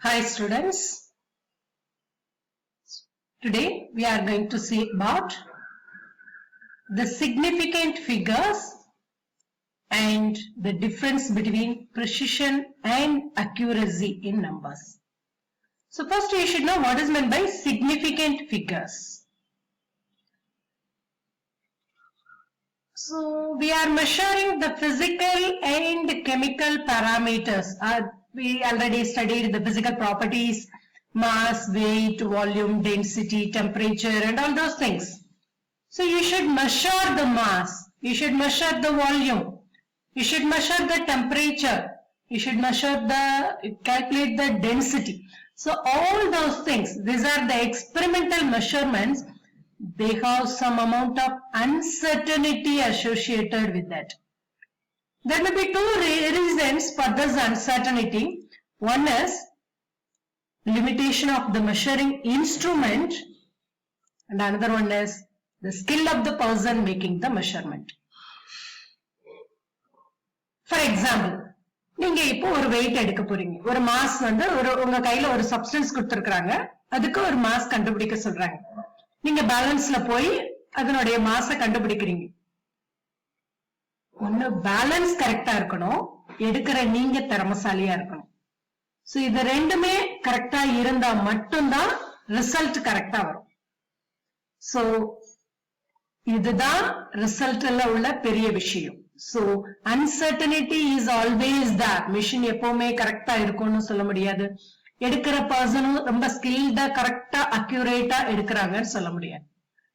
Hi students, today we are going to see about the significant figures and the difference between precision and accuracy in numbers. So first you should know what is meant by significant figures. So we are measuring the physical and chemical parameters. We already studied the physical properties, mass, weight, volume, density, temperature and all those things. So you should measure the mass, you should measure the volume, you should measure the temperature, you should calculate the density. So all those things, these are the experimental measurements. They have some amount of uncertainty associated with that. There may be two reasons for this uncertainty. One is limitation of the measuring instrument and another one is the skill of the person making the measurement. For example, நீங்க இப்போ ஒரு weight எடுக்க போறீங்க. ஒரு mass வந்து உங்க கையில ஒரு substance கொடுத்திருக்காங்க. அதுக்கு ஒரு mass கண்டுபிடிக்க சொல்றாங்க. நீங்க பேலன்ஸ்ல போய் அதனுடைய மாஸ கண்டுபிடிக்கிறீங்க. ஒன்னு பேலன்ஸ் கரெக்டா இருக்கணும், எடுக்கிற நீங்க திறமைசாலியா இருக்கணும். சோ இது ரெண்டுமே கரெக்டா இருந்தா மட்டும்தான் ரிசல்ட் கரெக்டா வரும். சோ இதுதான் ரிசல்ட்ல உள்ள பெரிய விஷயம். So uncertainty is always that. Machine எப்பவுமே கரெக்டா இருக்கும்னு சொல்ல முடியாது. எடுக்கிற பர்சனும் ரொம்ப ஸ்கில்டா கரெக்டா அக்யூரேட்டா எடுக்கிறாங்கன்னு சொல்ல முடியாது.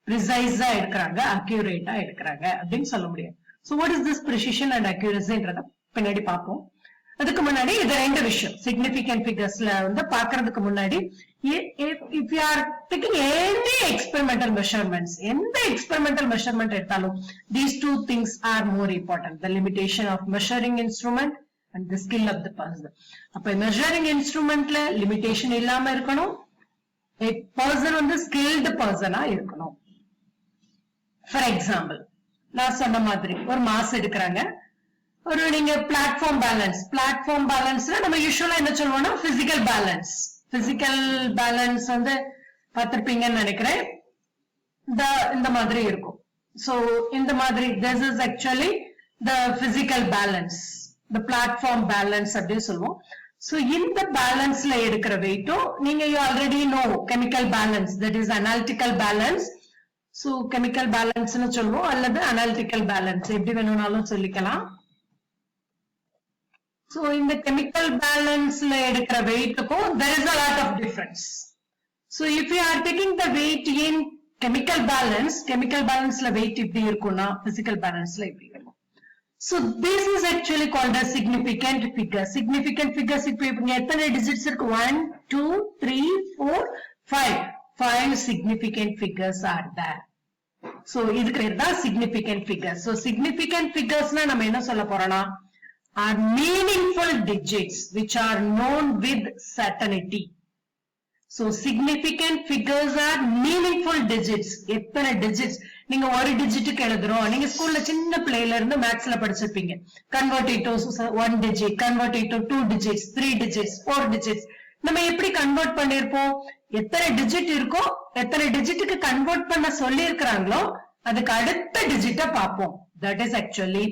ப்ரிசைஸா எடுக்கிறாங்க, அக்யூரேட்டா எடுக்கிறாங்க அப்படின்னு சொல்ல முடியாது. So what is this precision and accuracyன்றத பின்னாடி பார்ப்போம். அதுக்கு முன்னாடி இது ரெண்டு விஷயம் significant figuresல வந்து பார்க்கிறதுக்கு முன்னாடி if you are taking any experimental measurements, எந்த experimental measurement எடுத்தாலும் these two things are more important, the limitation of measuring instrument and the skill of the person. அப்ப measuring instrumentல limitation இல்லாம இருக்கணும், a person வந்து skilled personஆ இருக்கணும். For example, நான் சொன்ன மாதிரி ஒரு மாஸ் எடுக்கிறாங்க, ஒரு நீங்க பிளாட்ஃபார்ம் பேலன்ஸ்ல நம்ம யூசுவலா என்ன சொல்லுவோம்னா பிசிக்கல் பேலன்ஸ் வந்து பார்த்திருப்பீங்கன்னு நினைக்கிறேன். இந்த மாதிரி இருக்கும். சோ இந்த மாதிரி this is actually the physical balance, the platform balance அப்படின்னு சொல்லுவோம். சோ இந்த பேலன்ஸ்ல எடுக்கிற வெயிட்டும் நீங்க you already know chemical balance, that is analytical balance. So chemical பேலன்ஸ்னு சொல்லுவோம் அல்லது அனாலிட்டிக்கல் பேலன்ஸ் எப்படி வேணும்னாலும் சொல்லிக்கலாம். சோ இந்த கெமிக்கல் பேலன்ஸ்ல எடுக்கிற வெயிட்டுக்கும் there is a lot of difference. So if you are taking the weight in chemical balanceல weight இப்படி இருக்கும்னா physical balanceல இப்படி இருக்கும். So this is actually called as significant figure. Significant figures இப்ப எத்தனை digits இருக்கு? 1 2 3 4 5 significant figures are there. So இதுக்கு பேர் தான் significant figures. So significant figuresனா நம்ம என்ன சொல்ல போறோம்னா are meaningful digits which are known with certainty. So significant figures are meaningful digits. எத்தனை digits நீங்க ஒரு டிஜிட்டுக்கு எழுதுறோம். நீங்க ஸ்கூல்ல சின்ன பிள்ளையில இருந்து மேத்ஸ்ல படிச்சிருப்பீங்க. convert it to 1 digit, convert it to 2 digits, 3 digits, 4 digits. நம்ம எப்படி கன்வெர்ட் பண்ணிருப்போம்? எத்தனை டிஜிட் இருக்கோ எத்தனை டிஜிட்டுக்கு கன்வெர்ட் பண்ண சொல்லி இருக்கிறாங்களோ அதுக்கு அடுத்த டிஜிட்ட பார்ப்போம். That is actually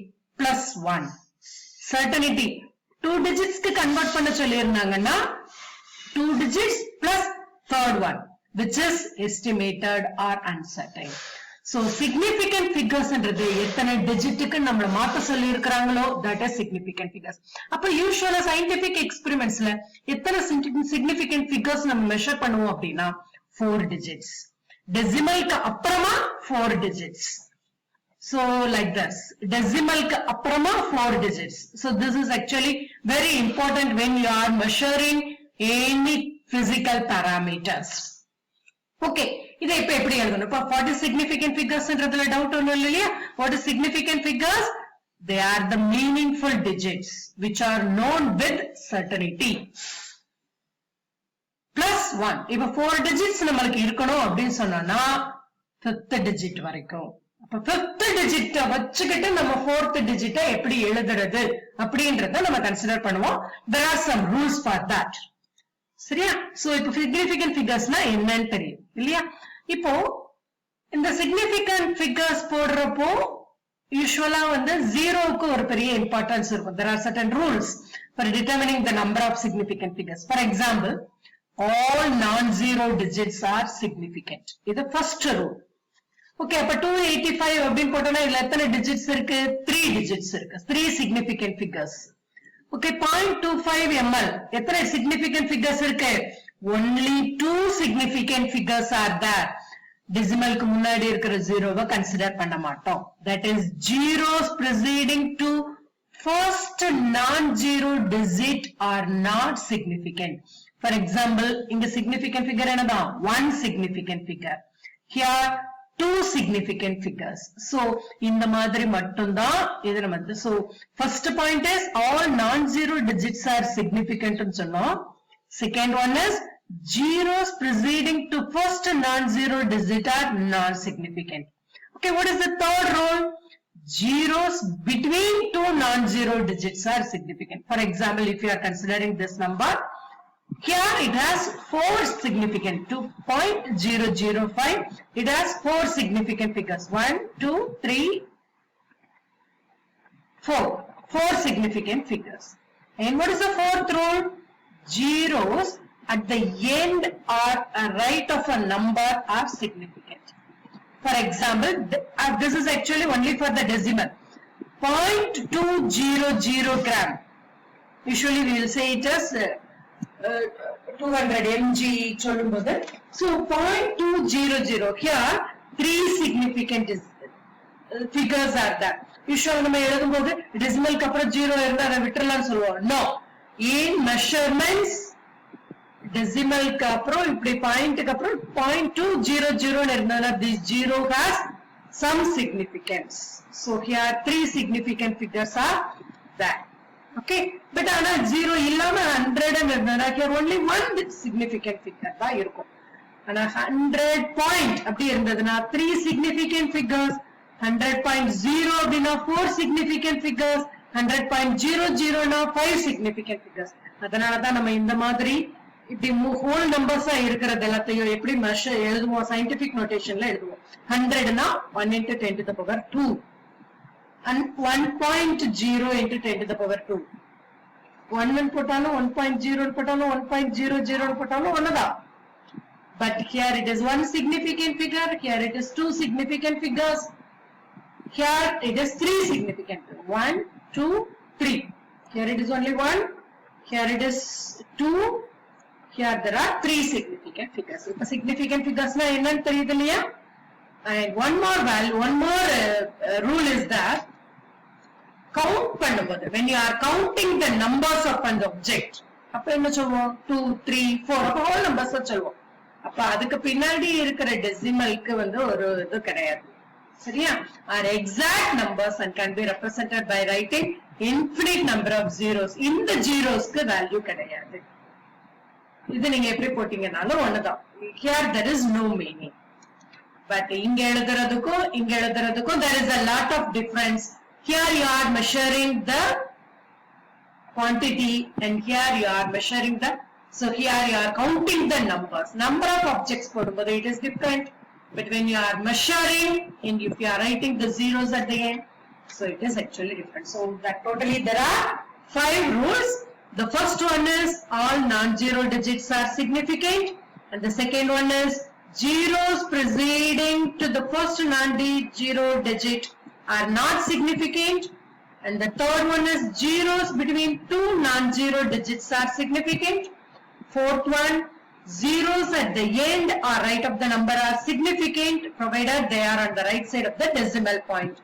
+1. சர்டனிட்டி 2 டிஜிட்ஸ்க்கு கன்வெர்ட் பண்ண சொல்லி இருந்தாங்கன்னா 2 digits plus third one which is estimated or uncertain. So significant figures என்றது எத்தனை டிஜிட்டுக்கு நம்மள மாத்த சொல்லி இருக்கிறாங்களோ that is significant figures. அப்ப யூசுவலா scientific experimentsல எத்தனை significant figures நம்ம மெஷர் பண்ணுவோம் அப்படின்னா 4 digits. டெசிமல்க்கு அப்புறமா 4 digits. So like this, டெசிமல்க்கு அப்புறமா 4 digits. So this is actually very important when you are measuring any physical parameters. Okay, இதை இப்ப எப்படி எழுதணும்? இப்ப what is significant figures என்றதுல டவுட் ஒண்ணும் இல்லையா? What is significant figures? They are the meaningful digits which are known with certainty. +1. இப்ப 4 digits நம்மளுக்கு இருக்கணும் அப்படின்னு சொன்னா 5th digit வரைக்கும். அப்ப 5th digit வச்சுக்கிட்டு நம்ம 4th digit எப்படி எழுதுறது அப்படின்றத நம்ம கன்சிடர் பண்ணுவோம். There are some rules for that. சரியா? சோ இப்போ significant figuresனா என்னன்னு தெரியும் இல்லையா? இப்போ இந்த significant figures போடுறப்போ யூசுவலா வந்து ஜீரோக்கு ஒரு பெரிய இம்பார்ட்டன்ஸ் இருக்கும். There are certain rules for determining the number of significant figures. For example, all non-zero digits are significant. இது first rule. Okay, அப்ப 285 அப்படின்னு போட்டோம்னா இதுல எத்தனை digits இருக்கு? 3 digits இருக்கு. 3 significant figures. Okay, 0.25 ml. எத்தனை significant figures இருக்கு? Only 2 significant figures are there. Decimalக்கு முன்னாடி இருக்கிற ஜீரோவை கன்சிடர் பண்ண மாட்டோம். That is zeros preceding to first non-zero digit are not significant. For example, இங்க significant figure என்னதான்? 1 significant figure. Here 2 significant figures. So, இந்த மாதிரி மட்டும்தான் இது நம்ம so first point is all non-zero digits are significant ன்னு சொன்னோம். Second one is zeros preceding to first non-zero digit are non-significant. Okay, what is the third rule? Zeros between two non-zero digits are significant. For example, if you are considering this number, here it has 4 significant, 2.005. It has 4 significant figures. 1, 2, 3, 4. 4 significant figures. And what is the fourth rule? Zeros at the end or right of a number are significant. For example, this is actually only for the decimal. 0.200 gram. Usually we will say it as 200 mg சொல்லும்போது. So 0.200 here 3 significant figures are there. Usually நம்ம எழுதும்போது decimalக்கு அப்புறம் 0 இருந்தா அதை விட்டுறலாம்னு சொல்லுவோம். No. In measurements decimalக்கு அப்புறம் இப்படி பாயிண்ட்க்கு அப்புறம் 0.200 இருந்ததுன்னா this zero has some significance. So here 3 significant figures are there. Okay, but ஆனா 0 இல்லாம 100 இருந்ததுன்னா here only one significant figure தான் இருக்கும். ஆனா 100 point அப்படி இருந்ததுன்னா 3 significant figures, 100.0 அப்படின்னா 4 significant figures, 100.00 னா 5 significant figures. அதனாலதான் நம்ம இந்த மாதிரி இப்படி whole numbers இருக்கிறது எல்லாத்தையும் எப்படி மெஷர் எழுதுவோம்? சயின்டிபிக் நோட்டேஷன்ல எழுதுவோம். 100 னா 1 into 10 to the power 2 and 1.0 into 10 to the power 2. 1 போட்டாலும் 1.0 போட்டாலும் 1.00 போட்டாலும் ஒண்ணுதான். But here it is one significant figure, here it is 2 significant figures, here it is 3 significant. 1, 2, 3. Here it is only 1, here it is 2, here there are 3 significant figures. If significant figures na enna theriyudhu illaya? And one more value, one more rule is that count பண்ணும்போது when you are counting the numbers of an object அப்ப என்ன சொல்வோம்? 2, 3, 4 அப்ப whole numbers சொல்வோம். அப்ப அதுக்கு பின்னாடி இருக்கிற டெசிமலுக்கு வந்து ஒரு இது கிடையாது. சரியா? Are exact numbers and can be represented by writing infinite number of zeros. இந்த zeros-க்கு வேல்யூ கிடையாது. இது நீங்க எப்படி போட்டீங்கனாலும் ஒண்ணுதான். Here there is no meaning. But இங்க எழுதுறதுக்கும் there is a lot of difference. Here you are measuring the quantity and here you are measuring the, so here you are counting the numbers. Number of objects போடும்போது it is different. But when you are measuring and if you are writing the zeros at the end, so it is actually different. So that totally there are 5 rules. The first one is all non-zero digits are significant, and the second one is zeros preceding to the first non-zero digit are not significant, and the third one is zeros between 2 non-zero digits are significant. Fourth one, zeros at the end or right of the number are significant provided they are on the right side of the decimal point.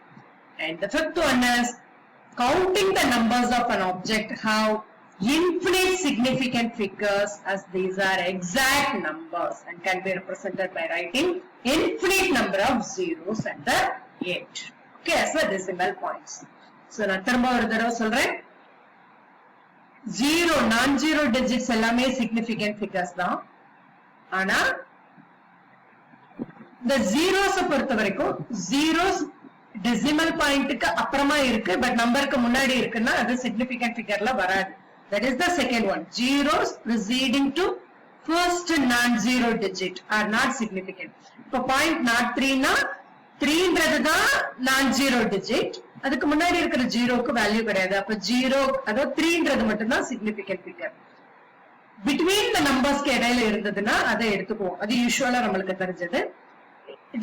And the fifth one is counting the numbers of an object have infinite significant figures as these are exact numbers and can be represented by writing infinite number of zeros at the end. Okay, as the decimal points. So நான் திரும்ப ஒரு தடவை சொல்றேன். Zero non-zero digits எல்லாமே significant figures தான். ஆனா இந்த zeros பொறுத்த வரைக்கும் zeros decimal pointக்கு அப்புறமா இருக்கு பட் நம்பருக்கு முன்னாடி இருக்குன்னா அது significant figureல வராது. That is the second one. Zeros preceding to first non-zero digit are not significant. இப்போ 0.03 னா 3ன்றது தான் non-zero digit. அதுக்கு முன்னாடி இருக்கிற ஜீரோக்கு வேல்யூ கிடையாது. அப்ப 0 அதாவது 3ன்றது மட்டும் தான் significant figure. Between the numbers க்கு இடையில இருந்ததுன்னா அதை எடுத்துக்குவோம். அது யூசுவலா நம்மளுக்கு தெரிஞ்சது.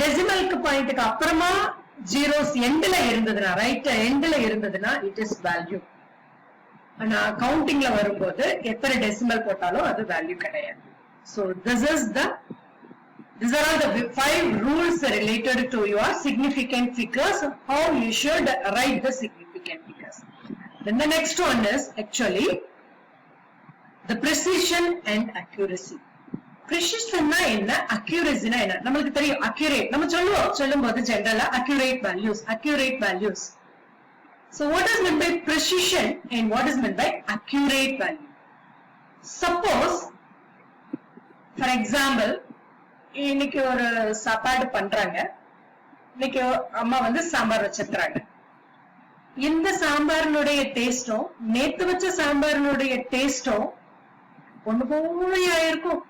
டெசிமலுக்கு பாயிண்ட்க்கு அப்புறமா ஜீரோஸ் எண்ட்ல இருந்ததுன்னா, ரைட் எண்ட்ல இருந்ததுன்னா இட் இஸ் வேல்யூ. ஆனா கவுண்டிங்ல வரும்போது எத்தனை டெசிமல் போட்டாலும் அது வேல்யூ கிடையாது. So these are all the 5 rules related to your significant figures, how you should write the significant figures. Then the next one is actually the precision and accuracy. Precision na enna, accuracy na enna? நமக்கு தெரியும் accurate. நம்ம சொல்லும்போது ஜெனரலா accurate values. So what is meant by precision and what is meant by accurate value? Suppose for example, இன்னைக்கு ஒரு சாப்பாடு பண்றாங்க. இன்னைக்கு அம்மா வந்து சாம்பார் வச்சிருக்காங்க. இந்த சாம்பாரினுடைய டேஸ்டும் நேத்து வச்ச சாம்பாரினுடைய டேஸ்டும் ஒண்ணு போலயா இருக்கும்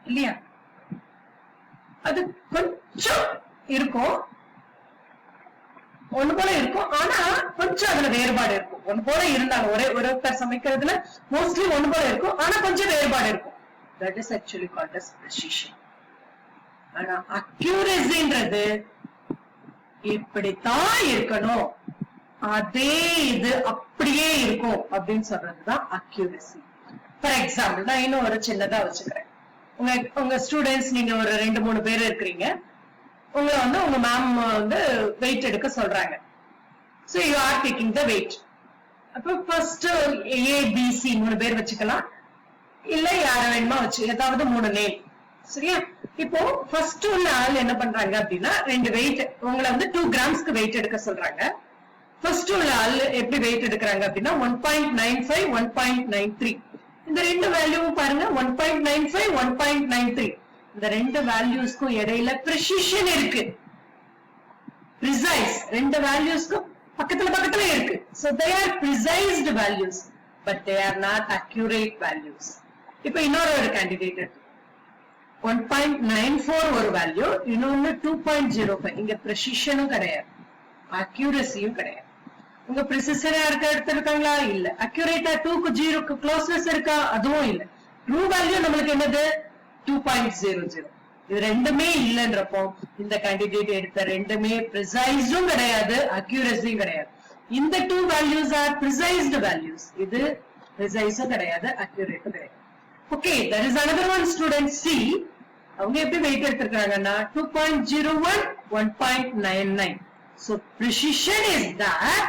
இல்லையா? அது கொஞ்சம் இருக்கும், ஒண்ணு போல இருக்கும், ஆனா கொஞ்சம் அதுல வேறுபாடு இருக்கும். ஒண்ணு போல இருந்தாலும் ஒருத்தர் சமைக்கிறதுல மோஸ்ட்லி ஒண்ணு போல இருக்கும், ஆனா கொஞ்சம் வேறுபாடு இருக்கும். That is actually called as precision. ஆனா accuracyன்றது இப்படித்தான் இருக்கணும், அதே இது அப்படியே இருக்கும் அப்படின்னு சொல்றதுதான் accuracy. For example, நான் இன்னும் ஒரு சின்னதா வச்சுக்கிறேன். உங்க ஸ்டூடெண்ட்ஸ் நீங்க ஒரு 2-3 பேர் இருக்கிறீங்க. உங்களை வந்து உங்க மேம் வந்து வெயிட் எடுக்க சொல்றாங்க. So you are taking the weight. அப்ப first ABC 3 பேர் வச்சுக்கலாம், இல்ல யார வேணுமா வச்சு ஏதாவது 3 நேம். சரியா? இப்போ ஃபர்ஸ்ட் உள்ள ஆள் என்ன பண்றாங்க அப்படின்னா 2 வெயிட், உங்களை வந்து 2 கிராம்ஸ்க்கு வெயிட் எடுக்க சொல்றாங்க. ஃபர்ஸ்ட் உள்ள ஆள் எப்படி வெயிட் எடுக்கிறாங்க அப்படின்னா 1.95 1.93. இந்த 2 வேல்யூவும் பாருங்க, 1.95 1.93. இந்த 2 வேல்யூஸ்க்கும் இடையில precision இருக்கு, precise. 2 வேல்யூஸ்க்கும் பக்கத்துல இருக்கு. So they are precised values, but they are not accurate values. இப்ப இன்னொரு கேண்டிடேட் 1.94 ஒரு வேல்யூ, இன்னொன்னு 2.05. இங்க precisionம் கிடையாது, accuracyயும் கிடையாது. உங்க precision யாருக்கு எடுத்திருக்காங்களா? இல்ல. accurate 2க்கு 0க்கு closeness இருக்கா? அதுவும் இல்ல. ட்ரூ வேல்யூ நம்மளுக்கு என்னது? 2.00. இது ரெண்டுமே இல்லன்றப்போ இந்த கேண்டிடேட் எடுத்த ரெண்டுமே preciseம் கிடையாது, accuracyயும் கிடையாது. இந்த 2 values are precised values. இது preciseம் கிடையாது, accurateம் கிடையாது. Okay, there is another one student C. அவங்க எப்படி wait எடுத்திருக்காங்கன்னா 2.01 1.99. So precision is that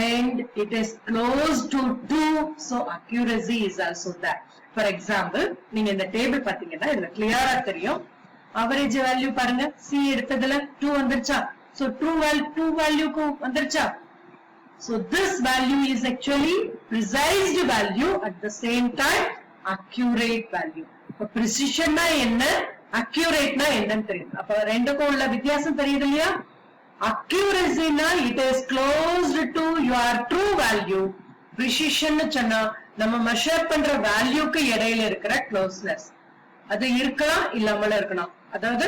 and it is close to 2, so accuracy is also that. For example, நீங்க இந்த டேபிள் பாத்தீங்கன்னா இதுல கிளியரா தெரியும். அவரேஜ் வேல்யூ பாருங்க, C எடுத்ததுல 2 வந்துருச்சா? So true value க்கு வந்துருச்சா? So this value is actually precise value, at the same time accurate value. இப்ப precision னா என்ன, accurate னா என்னன்னு தெரியும். அப்ப ரெண்டுக்கும் உள்ள வித்தியாசம் தெரியுது இல்லையா? accuracy னா it is close to your true value. precision னு சொன்னா நம்ம மெஷர் பண்ற வேல்யூக்கு இடையில இருக்கிற க்ளோஸ்னஸ். அது இருக்கலாம் இல்லாமல இருக்கலாம். அதாவது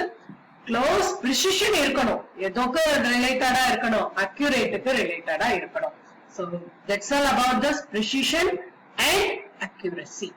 க்ளோஸ் precision இருக்கணும், எதோக்கு ரிலேட்டடா இருக்கணும், accurateக்கு ரிலேட்டடா இருக்கணும். So that's all about this precision and accuracy.